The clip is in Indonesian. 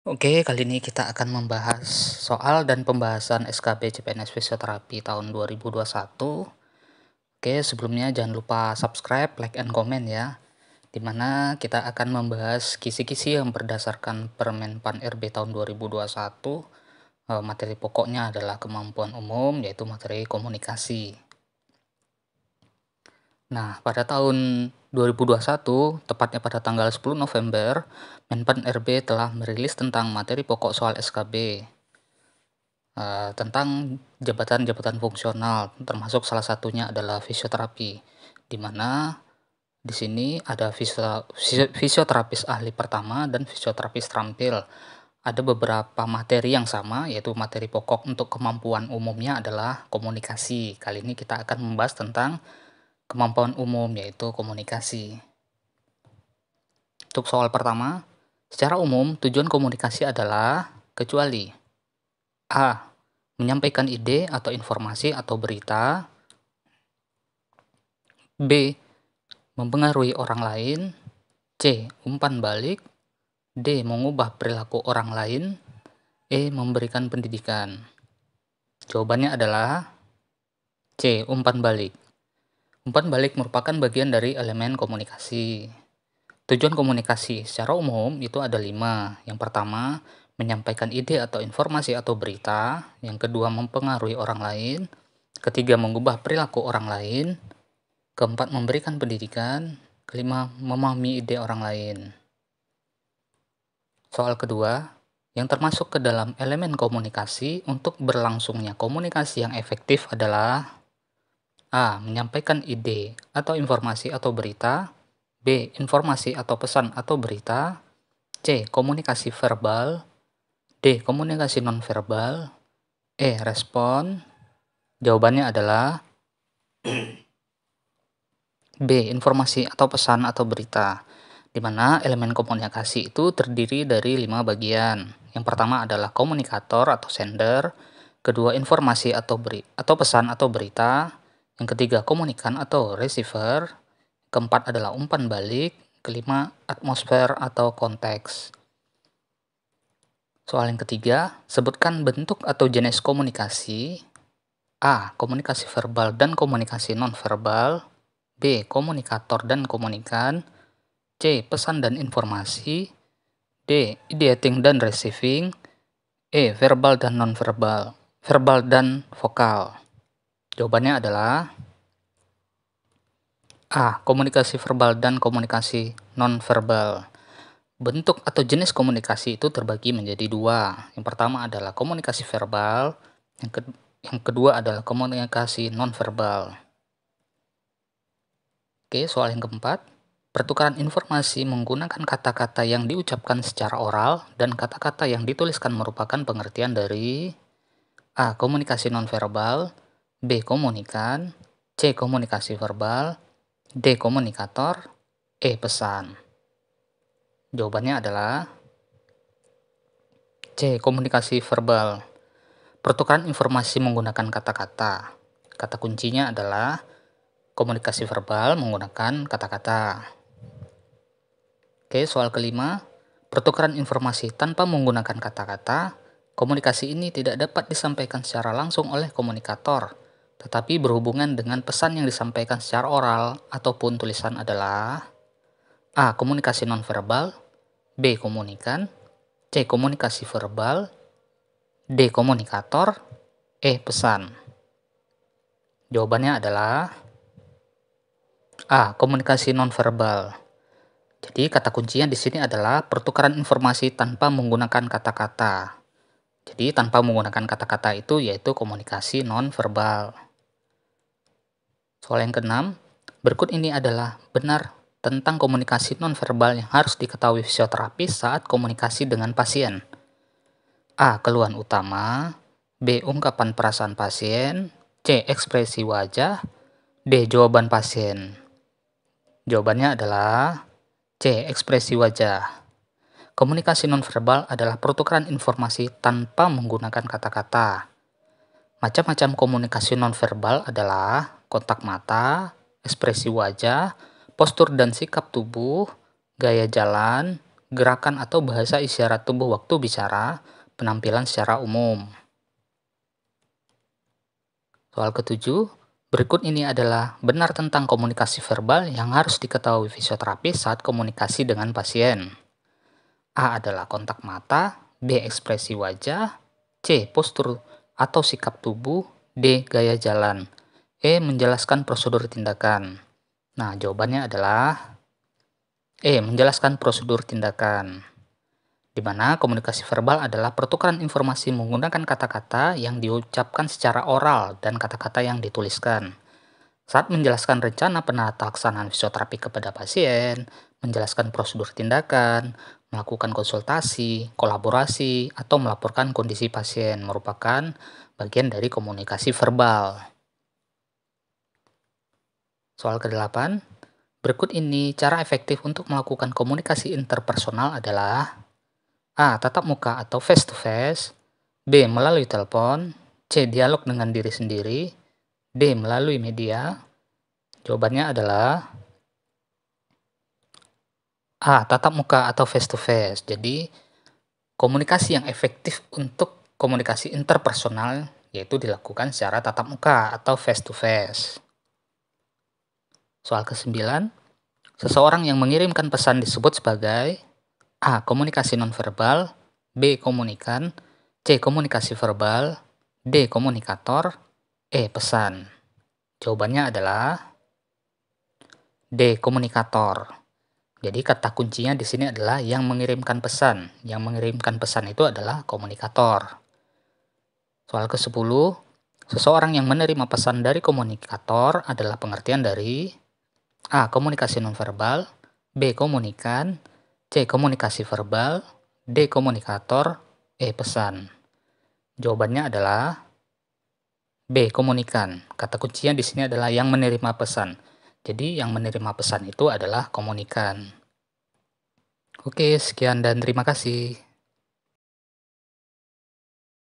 Oke, kali ini kita akan membahas soal dan pembahasan SKB CPNS Fisioterapi tahun 2021. Oke, sebelumnya jangan lupa subscribe, like, and comment ya. Dimana kita akan membahas kisi-kisi yang berdasarkan Permenpan RB tahun 2021. Materi pokoknya adalah kemampuan umum, yaitu materi komunikasi. Nah, pada tahun 2021, tepatnya pada tanggal 10 November, Menpan RB telah merilis tentang materi pokok soal SKB. Tentang jabatan-jabatan fungsional, termasuk salah satunya adalah fisioterapi, di mana di sini ada fisioterapis ahli pertama dan fisioterapis terampil. Ada beberapa materi yang sama, yaitu materi pokok untuk kemampuan umumnya adalah komunikasi. Kali ini kita akan membahas tentang kemampuan umum, yaitu komunikasi. Untuk soal pertama, secara umum tujuan komunikasi adalah kecuali A. Menyampaikan ide atau informasi atau berita. B. Mempengaruhi orang lain. C. Umpan balik. D. Mengubah perilaku orang lain. E. Memberikan pendidikan. Jawabannya adalah C. Umpan balik. Umpan balik merupakan bagian dari elemen komunikasi. Tujuan komunikasi secara umum itu ada 5. Yang pertama, menyampaikan ide atau informasi atau berita. Yang kedua, mempengaruhi orang lain. Ketiga, mengubah perilaku orang lain. Keempat, memberikan pendidikan. Kelima, memahami ide orang lain. Soal kedua, yang termasuk ke dalam elemen komunikasi untuk berlangsungnya komunikasi yang efektif adalah A. Menyampaikan ide atau informasi atau berita. B. Informasi atau pesan atau berita. C. Komunikasi verbal. D. Komunikasi nonverbal. E. Respon. Jawabannya adalah B. Informasi atau pesan atau berita, di mana elemen komunikasi itu terdiri dari 5 bagian. Yang pertama adalah komunikator atau sender, kedua informasi atau pesan atau berita, yang ketiga komunikan atau receiver, keempat adalah umpan balik, kelima atmosfer atau konteks. Soal yang ketiga, sebutkan bentuk atau jenis komunikasi. A. Komunikasi verbal dan komunikasi nonverbal. B. Komunikator dan komunikan. C. Pesan dan informasi. D. Ideating dan receiving. E. Verbal dan nonverbal. Verbal dan vokal. Jawabannya adalah A. Komunikasi verbal dan komunikasi nonverbal. Bentuk atau jenis komunikasi itu terbagi menjadi 2. Yang pertama adalah komunikasi verbal, yang kedua adalah komunikasi nonverbal. Oke, soal yang keempat. Pertukaran informasi menggunakan kata-kata yang diucapkan secara oral dan kata-kata yang dituliskan merupakan pengertian dari A. Komunikasi nonverbal, B. Komunikan, C. Komunikasi verbal, D. Komunikator, E. Pesan. Jawabannya adalah C. Komunikasi verbal. Pertukaran informasi menggunakan kata-kata. Kata kuncinya adalah komunikasi verbal menggunakan kata-kata. Oke, soal kelima. Pertukaran informasi tanpa menggunakan kata-kata. Komunikasi ini tidak dapat disampaikan secara langsung oleh komunikator, tetapi berhubungan dengan pesan yang disampaikan secara oral ataupun tulisan adalah A. Komunikasi nonverbal, B. Komunikan, C. Komunikasi verbal, D. Komunikator, E. Pesan. Jawabannya adalah A. Komunikasi nonverbal. Jadi kata kuncinya di sini adalah pertukaran informasi tanpa menggunakan kata-kata. Jadi tanpa menggunakan kata-kata itu yaitu komunikasi nonverbal. Soal yang keenam, berikut ini adalah benar tentang komunikasi nonverbal yang harus diketahui fisioterapis saat komunikasi dengan pasien. A. Keluhan utama. B. Ungkapan perasaan pasien. C. Ekspresi wajah. D. Jawaban pasien. Jawabannya adalah C. Ekspresi wajah. Komunikasi nonverbal adalah pertukaran informasi tanpa menggunakan kata-kata. Macam-macam komunikasi nonverbal adalah kontak mata, ekspresi wajah, postur dan sikap tubuh, gaya jalan, gerakan atau bahasa isyarat tubuh waktu bicara, penampilan secara umum. Soal ketujuh, berikut ini adalah benar tentang komunikasi verbal yang harus diketahui fisioterapis saat komunikasi dengan pasien. A adalah kontak mata, B ekspresi wajah, C postur atau sikap tubuh, D gaya jalan, E menjelaskan prosedur tindakan. Nah, jawabannya adalah E menjelaskan prosedur tindakan, di mana komunikasi verbal adalah pertukaran informasi menggunakan kata-kata yang diucapkan secara oral dan kata-kata yang dituliskan. Saat menjelaskan rencana penatalaksanaan fisioterapi kepada pasien, menjelaskan prosedur tindakan, melakukan konsultasi, kolaborasi, atau melaporkan kondisi pasien merupakan bagian dari komunikasi verbal. Soal ke-8, berikut ini cara efektif untuk melakukan komunikasi interpersonal adalah A. Tatap muka atau face to face, B. Melalui telepon, C. Dialog dengan diri sendiri, D. Melalui media. Jawabannya adalah A. Tatap muka atau face to face. Jadi, komunikasi yang efektif untuk komunikasi interpersonal yaitu dilakukan secara tatap muka atau face to face. Soal ke-9, seseorang yang mengirimkan pesan disebut sebagai A. Komunikasi nonverbal, B. Komunikan, C. Komunikasi verbal, D. Komunikator, E. Pesan. Jawabannya adalah D. Komunikator. Jadi kata kuncinya di sini adalah yang mengirimkan pesan. Yang mengirimkan pesan itu adalah komunikator. Soal ke-10, seseorang yang menerima pesan dari komunikator adalah pengertian dari A. Komunikasi nonverbal, B. Komunikan, C. Komunikasi verbal, D. Komunikator, E. Pesan. Jawabannya adalah B. Komunikan. Kata kuncinya di sini adalah yang menerima pesan. Jadi yang menerima pesan itu adalah komunikan. Oke, sekian dan terima kasih.